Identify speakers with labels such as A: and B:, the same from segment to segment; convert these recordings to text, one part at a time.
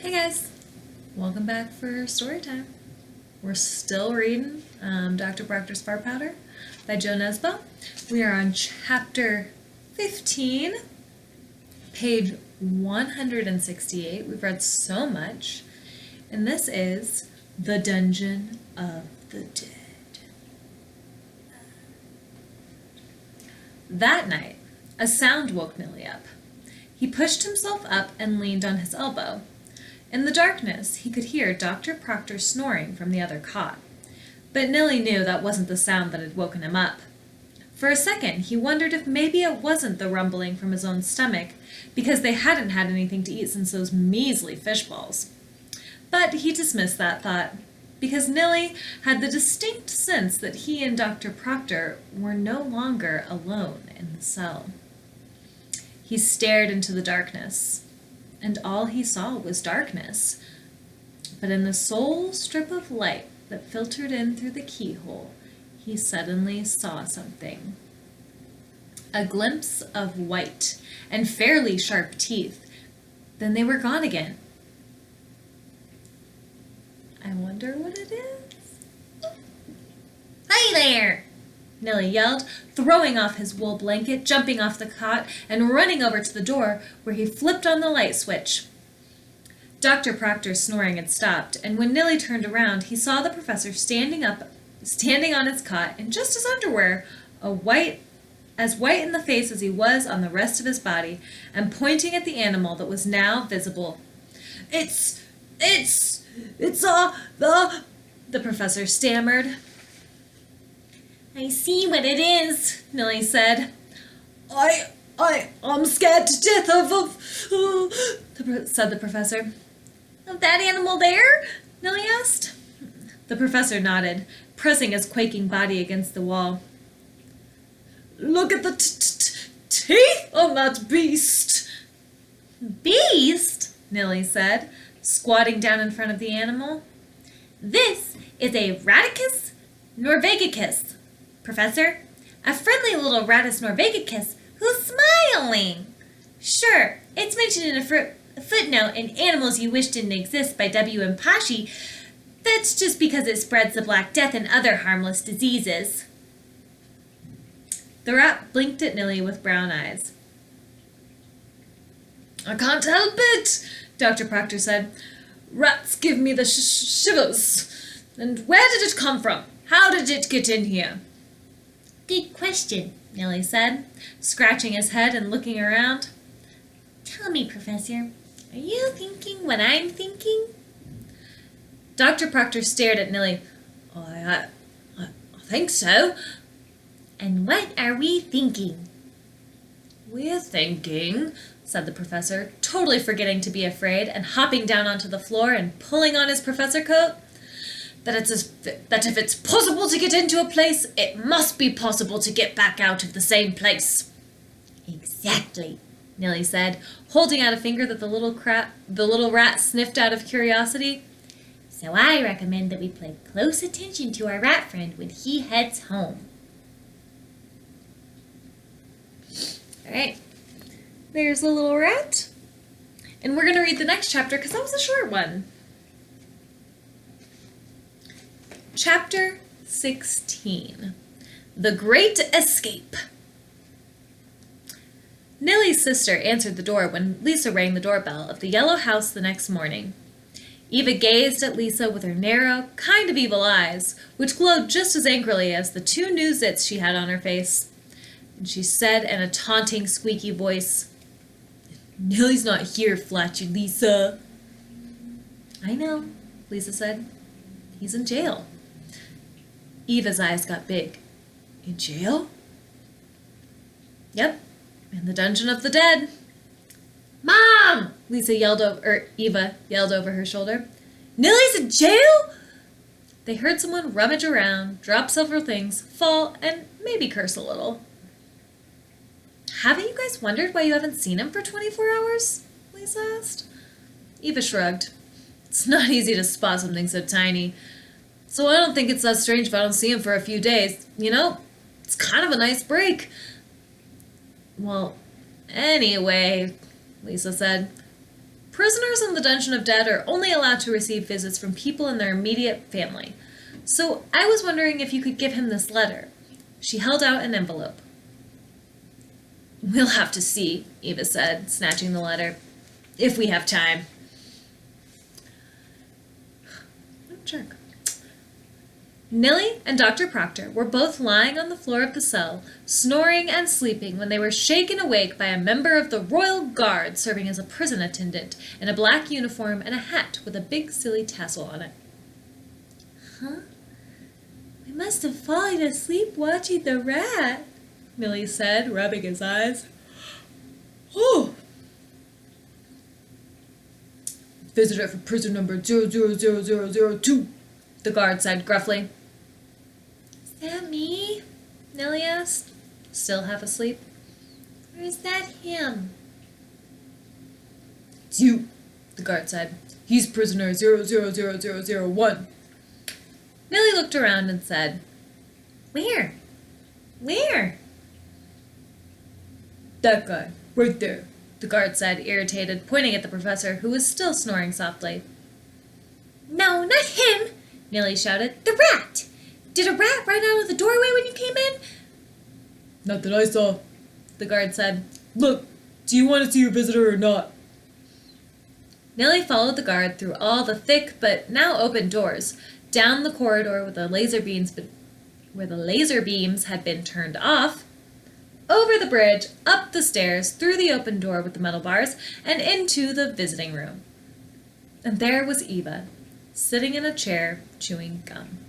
A: Hey guys, welcome back for story time. We're still reading Dr. Proctor's Fart Powder by Joe Nesbo. We are on chapter 15, page 168. We've read so much, and this is The Dungeon of the Dead. That night, a sound woke Millie up. He pushed himself up and leaned on his elbow. In the darkness, he could hear Dr. Proctor snoring from the other cot. But Nilly knew that wasn't the sound that had woken him up. For a second, he wondered if maybe it wasn't the rumbling from his own stomach, because they hadn't had anything to eat since those measly fish balls. But he dismissed that thought, because Nilly had the distinct sense that he and Dr. Proctor were no longer alone in the cell. He stared into the darkness, and all he saw was darkness. But in the sole strip of light that filtered in through the keyhole, he suddenly saw something. A glimpse of white and fairly sharp teeth. Then they were gone again. I wonder what it is. Hi there! Nilly yelled, throwing off his wool blanket, jumping off the cot, and running over to the door, where he flipped on the light switch. Dr. Proctor's snoring had stopped, and when Nilly turned around, he saw the professor standing on his cot in just his underwear, as white in the face as he was on the rest of his body, and pointing at the animal that was now visible. It's the professor stammered. I see what it is, Nilly said. I'm scared to death said the professor. Of that animal there? Nilly asked. The professor nodded, pressing his quaking body against the wall. Look at the teeth on that beast. Beast? Nilly said, squatting down in front of the animal. This is a Radicus norvegicus, Professor. A friendly little Radicus norvegicus who's smiling. Sure, it's mentioned in a footnote in Animals You Wish Didn't Exist by W.M. Pashi. That's just because it spreads the Black Death and other harmless diseases. The rat blinked at Nilly with brown eyes. I can't help it, Dr. Proctor said. Rats give me the shivers. And where did it come from? How did it get in here? Good question, Nilly said, scratching his head and looking around. Tell me, Professor, are you thinking what I'm thinking? Dr. Proctor stared at Nilly. I think so. And what are we thinking? We're thinking, said the professor, totally forgetting to be afraid and hopping down onto the floor and pulling on his professor coat, that if it's possible to get into a place, it must be possible to get back out of the same place. Exactly, Nilly said, holding out a finger that the little rat sniffed out of curiosity. So I recommend that we pay close attention to our rat friend when he heads home. All right, there's the little rat. And we're going to read the next chapter because that was a short one. Chapter 16, The Great Escape. Nilly's sister answered the door when Lisa rang the doorbell of the yellow house the next morning. Eva gazed at Lisa with her narrow, kind of evil eyes, which glowed just as angrily as the two new zits she had on her face. And she said in a taunting, squeaky voice, Nilly's not here, Flatchy Lisa. I know, Lisa said. He's in jail. Eva's eyes got big. In jail? Yep, in the Dungeon of the Dead. Mom! Eva yelled over her shoulder. Nilly's in jail? They heard someone rummage around, drop several things, fall, and maybe curse a little. Haven't you guys wondered why you haven't seen him for 24 hours? Lisa asked. Eva shrugged. It's not easy to spot something so tiny. So I don't think it's that strange if I don't see him for a few days. You know, it's kind of a nice break. Well, anyway, Lisa said, Prisoners in the Dungeon of Dead are only allowed to receive visits from people in their immediate family. So I was wondering if you could give him this letter. She held out an envelope. We'll have to see, Eva said, snatching the letter. If we have time. What a jerk. Millie and Dr. Proctor were both lying on the floor of the cell, snoring and sleeping when they were shaken awake by a member of the Royal Guard serving as a prison attendant in a black uniform and a hat with a big silly tassel on it. Huh? We must have fallen asleep watching the rat, Millie said, rubbing his eyes. Oh! Visitor for prison number 000002, the guard said gruffly. Is that me? Nellie asked, still half asleep. Or is that him? It's you, the guard said. He's prisoner 000001. Millie looked around and said, Where? Where? That guy, right there, the guard said, irritated, pointing at the professor, who was still snoring softly. No, not him, Millie shouted. The rat! Did a rat run out of the doorway when you came in? Not that I saw, the guard said. Look, do you want to see your visitor or not? Millie followed the guard through all the thick but now open doors, down the corridor where the laser beams had been turned off, over the bridge, up the stairs, through the open door with the metal bars, and into the visiting room. And there was Eva, sitting in a chair, chewing gum.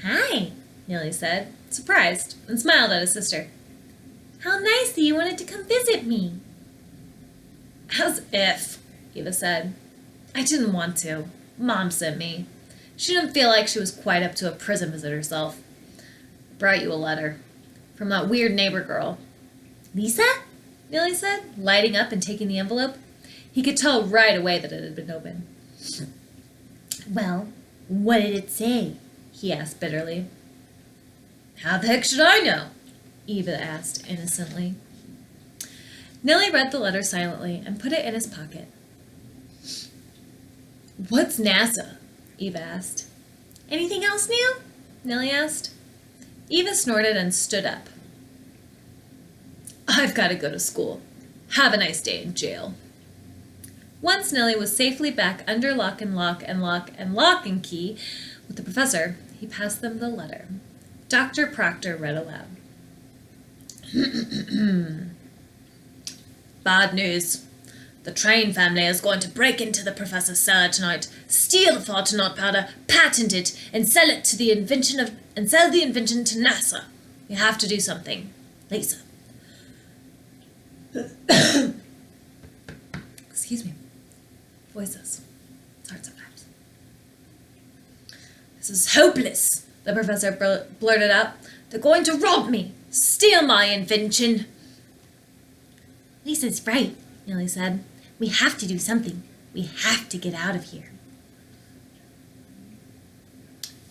A: Hi, Millie said, surprised, and smiled at his sister. How nice that you wanted to come visit me. As if, Eva said. I didn't want to. Mom sent me. She didn't feel like she was quite up to a prison visit herself. Brought you a letter. From that weird neighbor girl. Lisa? Millie said, lighting up and taking the envelope. He could tell right away that it had been opened. Well, what did it say? He asked bitterly. How the heck should I know? Eva asked innocently. Nellie read the letter silently and put it in his pocket. What's NASA? Eva asked. Anything else new? Nellie asked. Eva snorted and stood up. I've got to go to school. Have a nice day in jail. Once Nellie was safely back under lock and key with the professor, he passed them the letter. Dr. Proctor read aloud. Bad news. The Train family is going to break into the professor's cellar tonight, steal the Fortunate powder, patent it, and sell the invention to NASA. We have to do something. Lisa. Excuse me. Voices. It's hard sometimes. This is hopeless, the professor blurted out. They're going to rob me, steal my invention. Lisa's right, Millie said. We have to do something. We have to get out of here.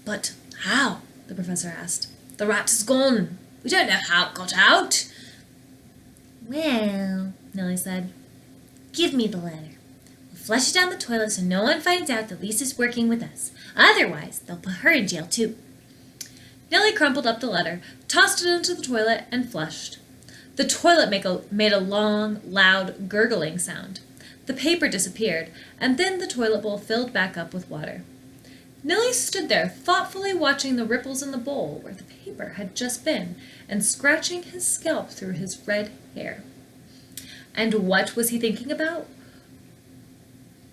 A: But how? The professor asked. The rat is gone. We don't know how it got out. Well, Millie said, give me the letter. We'll flush it down the toilet so no one finds out that Lisa's working with us. Otherwise, they'll put her in jail too. Nellie crumpled up the letter, tossed it into the toilet, and flushed. The toilet made a long, loud, gurgling sound. The paper disappeared, and then the toilet bowl filled back up with water. Nellie stood there, thoughtfully watching the ripples in the bowl where the paper had just been, and scratching his scalp through his red hair. And what was he thinking about?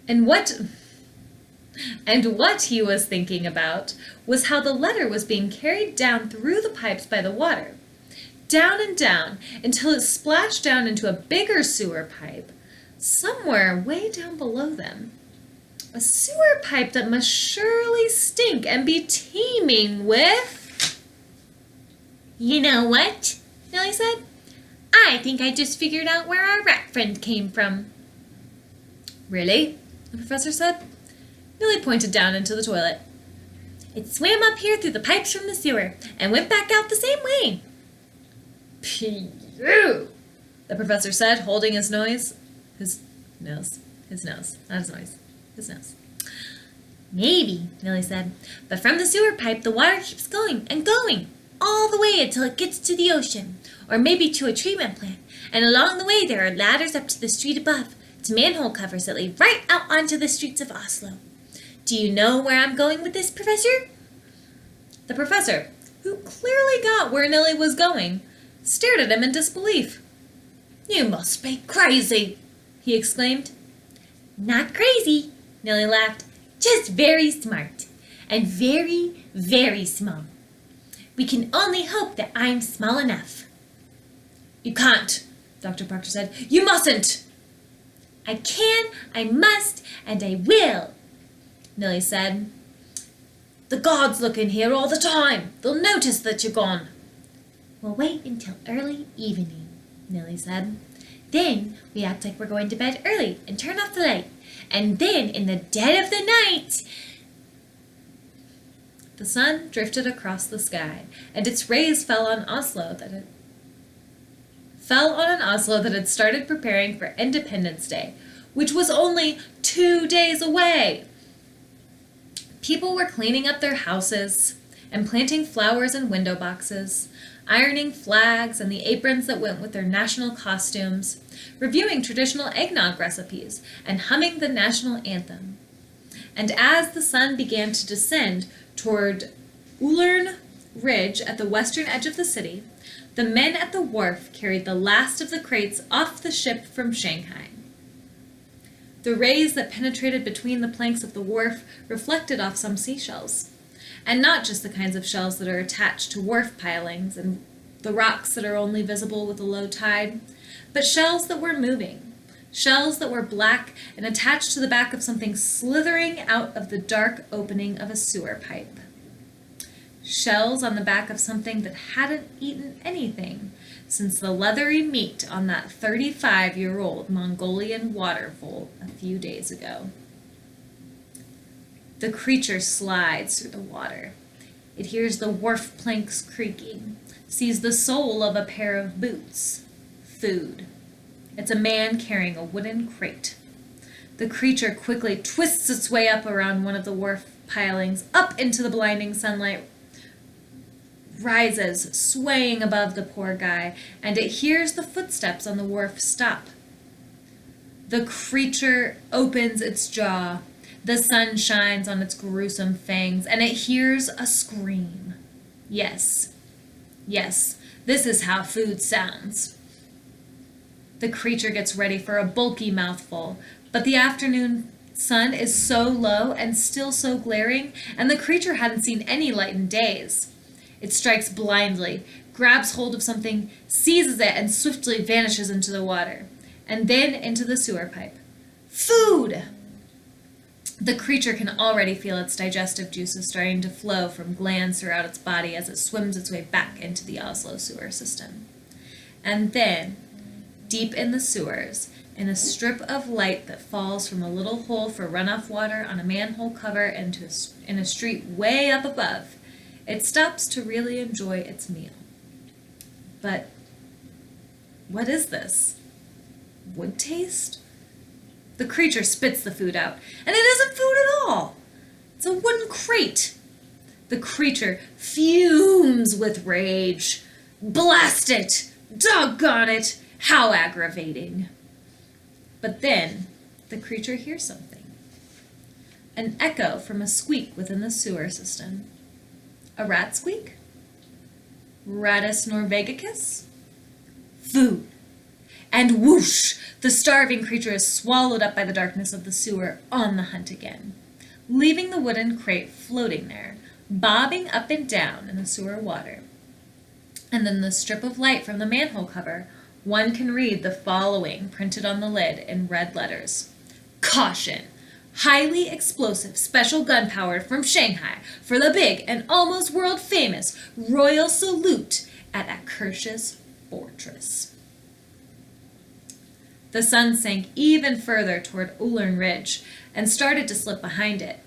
A: And what he was thinking about was how the letter was being carried down through the pipes by the water. Down and down, until it splashed down into a bigger sewer pipe, somewhere way down below them. A sewer pipe that must surely stink and be teeming with... You know what? Nellie said. I think I just figured out where our rat friend came from. Really? The professor said. Millie pointed down into the toilet. It swam up here through the pipes from the sewer and went back out the same way. Phew! The professor said, holding his nose. His nose, not his noise. His nose.
B: Maybe, Millie said, but from the sewer pipe the water keeps going and going, all the way until it gets to the ocean, or maybe to a treatment plant, and along the way there are ladders up to the street above, to manhole covers that lead right out onto the streets of Oslo. Do you know where I'm going with this, Professor?
A: The professor, who clearly got where Nellie was going, stared at him in disbelief. "You must be crazy," he exclaimed.
B: Not crazy, Nellie laughed. Just very smart. And very, very small. We can only hope that I'm small enough.
A: "You can't," Dr. Proctor said. "You mustn't."
B: I can, I must, and I will, Nellie said.
A: "The guards look in here all the time. They'll notice that you're gone."
B: We'll wait until early evening, Nellie said. Then we act like we're going to bed early and turn off the light. And then in the dead of the night...
A: The sun drifted across the sky, and its rays fell on an Oslo that had started preparing for Independence Day, which was only 2 days away. People were cleaning up their houses and planting flowers in window boxes, ironing flags and the aprons that went with their national costumes, reviewing traditional eggnog recipes, and humming the national anthem. And as the sun began to descend toward Ullern Ridge at the western edge of the city, the men at the wharf carried the last of the crates off the ship from Shanghai. The rays that penetrated between the planks of the wharf reflected off some seashells, and not just the kinds of shells that are attached to wharf pilings and the rocks that are only visible with a low tide, but shells that were moving, shells that were black and attached to the back of something slithering out of the dark opening of a sewer pipe. Shells on the back of something that hadn't eaten anything since the leathery meat on that 35-year-old Mongolian waterfall a few days ago. The creature slides through the water. It hears the wharf planks creaking, sees the sole of a pair of boots. Food. It's a man carrying a wooden crate. The creature quickly twists its way up around one of the wharf pilings, up into the blinding sunlight, rises, swaying above the poor guy, and it hears the footsteps on the wharf stop. The creature opens its jaw. The sun shines on its gruesome fangs, and it hears a scream. Yes, this is how food sounds. The creature gets ready for a bulky mouthful, but the afternoon sun is so low and still so glaring, and the creature hadn't seen any light in days. It strikes blindly, grabs hold of something, seizes it, and swiftly vanishes into the water, and then into the sewer pipe. Food! The creature can already feel its digestive juices starting to flow from glands throughout its body as it swims its way back into the Oslo sewer system. And then, deep in the sewers, in a strip of light that falls from a little hole for runoff water on a manhole cover in a street way up above, it stops to really enjoy its meal. But what is this? Wood taste? The creature spits the food out, and it isn't food at all. It's a wooden crate. The creature fumes with rage. Blast it! Doggone it! How aggravating! But then the creature hears something. An echo from a squeak within the sewer system. A rat squeak? Rattus norvegicus? Food. And whoosh! The starving creature is swallowed up by the darkness of the sewer, on the hunt again, leaving the wooden crate floating there, bobbing up and down in the sewer water. And in the strip of light from the manhole cover, one can read the following printed on the lid in red letters. Caution! Highly explosive special gunpowder from Shanghai for the big and almost world-famous Royal Salute at Akershus Fortress. The sun sank even further toward Ullern Ridge and started to slip behind it.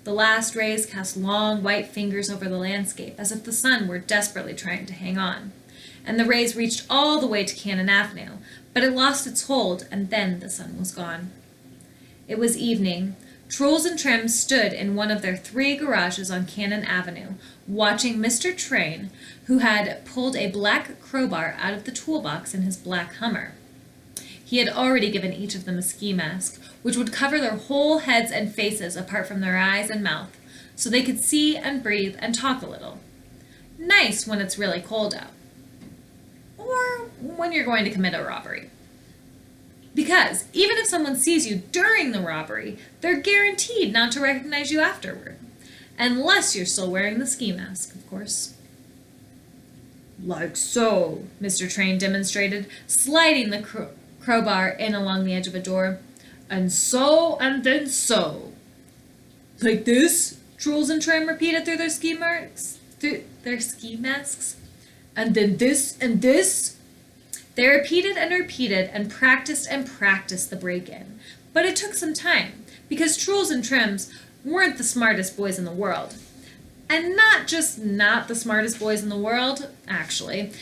A: The last rays cast long white fingers over the landscape as if the sun were desperately trying to hang on. And the rays reached all the way to Cannon Avenue, but it lost its hold, and then the sun was gone. It was evening. Truls and Trim stood in one of their 3 garages on Cannon Avenue, watching Mr. Train, who had pulled a black crowbar out of the toolbox in his black Hummer. He had already given each of them a ski mask, which would cover their whole heads and faces apart from their eyes and mouth, so they could see and breathe and talk a little. Nice when it's really cold out. Or when you're going to commit a robbery. Because even if someone sees you during the robbery, they're guaranteed not to recognize you afterward. Unless you're still wearing the ski mask, of course. Like so, Mr. Train demonstrated, sliding the crowbar in along the edge of a door. And so, and then so. Like this? Truls and Trim repeated through their ski masks. And then this and this? They repeated and practiced the break-in. But it took some time, because Truls and Trims weren't the smartest boys in the world. And not just not the smartest boys in the world, actually.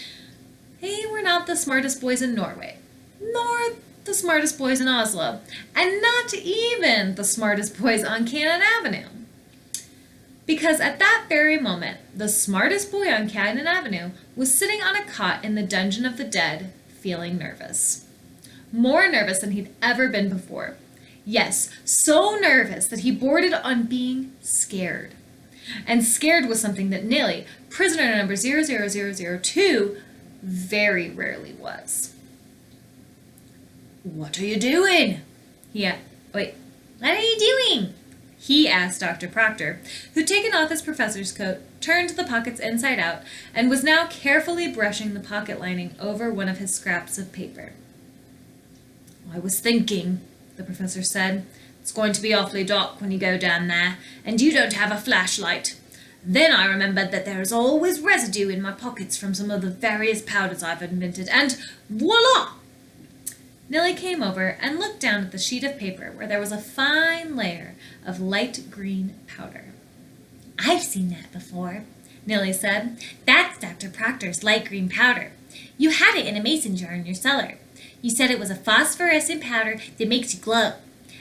A: They were not the smartest boys in Norway, nor the smartest boys in Oslo, and not even the smartest boys on Cannon Avenue. Because at that very moment, the smartest boy on Cannon Avenue was sitting on a cot in the Dungeon of the Dead, feeling nervous. More nervous than he'd ever been before. Yes, so nervous that he boarded on being scared. And scared was something that Nilly, prisoner number 00002, very rarely was. What are you doing? What are you doing? He asked Dr. Proctor, who'd taken off his professor's coat, turned the pockets inside out, and was now carefully brushing the pocket lining over one of his scraps of paper. I was thinking, the professor said, it's going to be awfully dark when you go down there, and you don't have a flashlight. Then I remembered that there is always residue in my pockets from some of the various powders I've invented, and voila! Nilly came over and looked down at the sheet of paper where there was a fine layer of light green powder. I've seen that before, Nilly said. That's Dr. Proctor's light green powder. You had it in a mason jar in your cellar. You said it was a phosphorescent powder that makes you glow,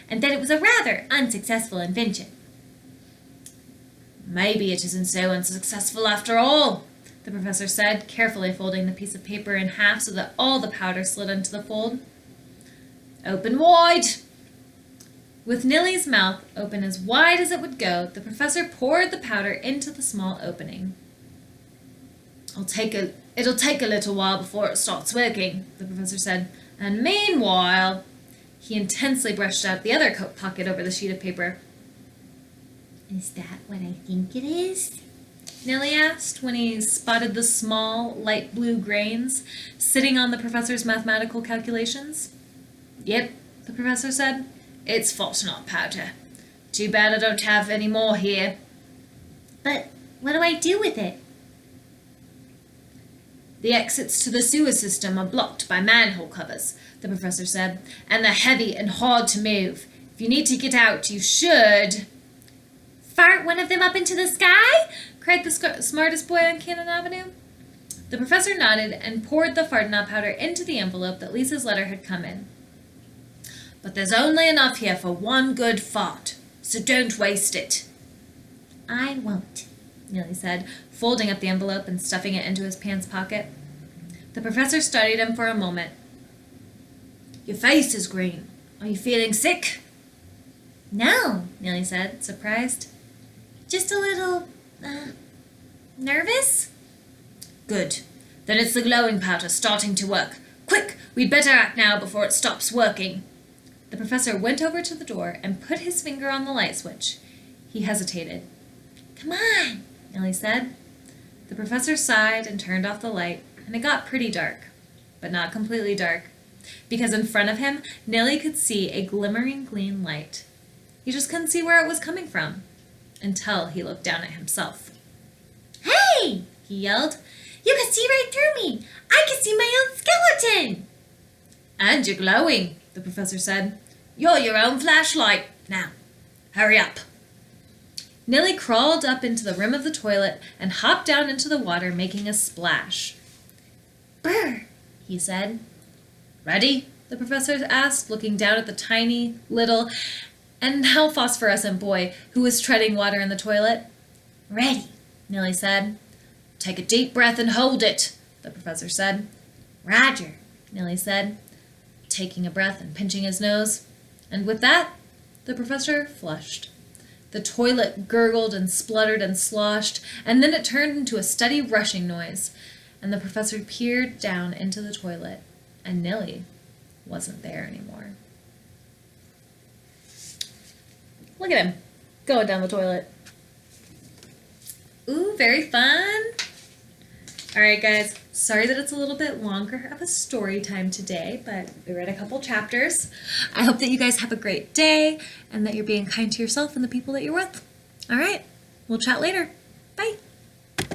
A: and that it was a rather unsuccessful invention. Maybe it isn't so unsuccessful after all, the professor said, carefully folding the piece of paper in half so that all the powder slid into the fold. Open wide. With Nilly's mouth open as wide as it would go, the professor poured the powder into the small opening. It'll take a little while before it starts working, the professor said. And meanwhile, he intensely brushed out the other coat pocket over the sheet of paper. Is that what I think it is? Nilly asked when he spotted the small, light blue grains sitting on the professor's mathematical calculations. Yep, the professor said. It's photonol powder. Too bad I don't have any more here. But what do I do with it? The exits to the sewer system are blocked by manhole covers, the professor said, and they're heavy and hard to move. If you need to get out, you should... Fart one of them up into the sky? Cried the smartest boy on Cannon Avenue. The professor nodded and poured the photonol powder into the envelope that Lisa's letter had come in. But there's only enough here for one good fart, so don't waste it. I won't, Nilly said, folding up the envelope and stuffing it into his pants pocket. The professor studied him for a moment. Your face is green. Are you feeling sick? No, Nilly said, surprised. Just a little, nervous? Good. Then it's the glowing powder starting to work. Quick, we'd better act now before it stops working. The professor went over to the door and put his finger on the light switch. He hesitated. Come on, Nilly said. The professor sighed and turned off the light, and it got pretty dark, but not completely dark, because in front of him, Nilly could see a glimmering green light. He just couldn't see where it was coming from, until he looked down at himself. Hey, he yelled. You can see right through me. I can see my own skeleton. And you're glowing, the professor said. You're your own flashlight. Now, hurry up. Nilly crawled up into the rim of the toilet and hopped down into the water, making a splash. Brr, he said. Ready? The professor asked, looking down at the tiny, little, And now Phosphorescent Boy, who was treading water in the toilet.
B: Ready, Millie said.
A: Take a deep breath and hold it, the professor said.
B: Roger, Millie said,
A: taking a breath and pinching his nose. And with that, the professor flushed. The toilet gurgled and spluttered and sloshed, and then it turned into a steady rushing noise. And the professor peered down into the toilet, and Nilly wasn't there anymore. Look at him, going down the toilet. Ooh, very fun. All right, guys, sorry that it's a little bit longer of a story time today, but we read a couple chapters. I hope that you guys have a great day and that you're being kind to yourself and the people that you're with. All right, we'll chat later.